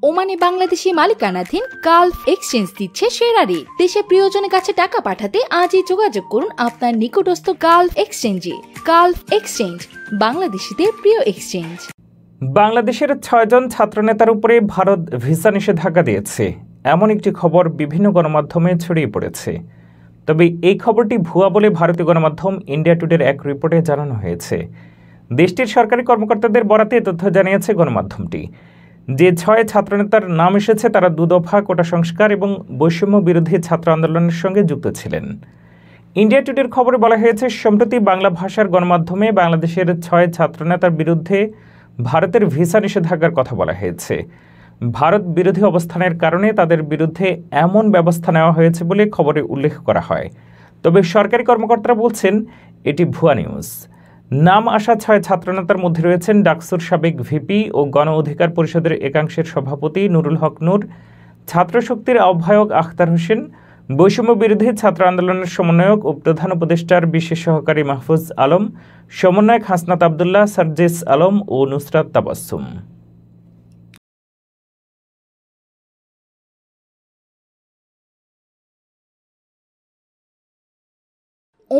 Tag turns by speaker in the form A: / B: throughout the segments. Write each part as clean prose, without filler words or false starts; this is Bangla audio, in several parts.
A: ওমানে বাংলাদেশি মালিকানাধীন গালফ এক্সচেঞ্জ দিচ্ছে সেরা রেট। দেশের প্রিয়জনের কাছে টাকা পাঠাতে আজই যোগাযোগ করুন আপনার নিকটস্থ গালফ এক্সচেঞ্জে। গালফ এক্সচেঞ্জ, বাংলাদেশিদের প্রিয় এক্সচেঞ্জ।
B: বাংলাদেশের ৬ জন ছাত্রনেতার উপরে ভারত ভিসা নিষেধাজ্ঞা দিয়েছে, এমন একটি খবর বিভিন্ন গণমাধ্যমে ছড়িয়ে পড়েছে। তবে এই খবরটি ভুয়া বলে ভারতীয় গণমাধ্যম ইন্ডিয়া টুডের এক রিপোর্টে জানানো হয়েছে। দেশটির সরকারি কর্মকর্তাদের বরাতে তথ্য জানিয়েছে গণমাধ্যমটি। যে ৬ ছাত্রনেতার নাম এসেছে তারা দুদফা কোটা সংস্কার এবং বৈষম্য বিরোধী ছাত্র আন্দোলনের সঙ্গে যুক্ত ছিলেন। ইন্ডিয়া টুডের খবরে বলা হয়েছে, সম্প্রতি বাংলা ভাষার গণমাধ্যমে বাংলাদেশের ৬ ছাত্রনেতার বিরুদ্ধে ভারতের ভিসা নিষেধাজ্ঞার কথা বলা হয়েছে। ভারত বিরোধী অবস্থানের কারণে তাদের বিরুদ্ধে এমন ব্যবস্থা নেওয়া হয়েছে বলে খবরে উল্লেখ করা হয়। তবে সরকারি কর্মকর্তারা বলছেন এটি ভুয়া নিউজ। নাম আসা ৬ ছাত্রনেতার মধ্যে রয়েছেন ডাকসুর সাবেক ভিপি ও গণ অধিকার পরিষদের একাংশের সভাপতি নুরুল হক নূর, ছাত্রশক্তির আহ্বায়ক আখতার হোসেন, বৈষম্য বিরোধী ছাত্র আন্দোলনের সমন্বয়ক ও প্রধান উপদেষ্টার বিশেষ সহকারী মাহফুজ আলম, সমন্বয়ক হাসনাত আবদুল্লাহ, সার্জিস আলম ও নুসরাত তাবাসসুম।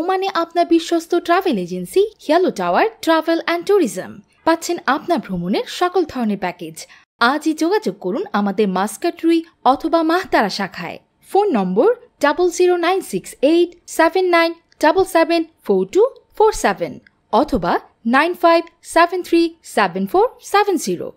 A: ওমানে আপনার বিশ্বস্ত travel agency yellow tower travel and tourism পাচ্ছেন আপনার ভ্রমণের সকল ধরনের প্যাকেজ। আজই যোগাযোগ করুন আমাদের মাস্কাট রুই অথবা মাহতারা শাখায়। ফোন নম্বর 00968797774247 অথবা 95737470।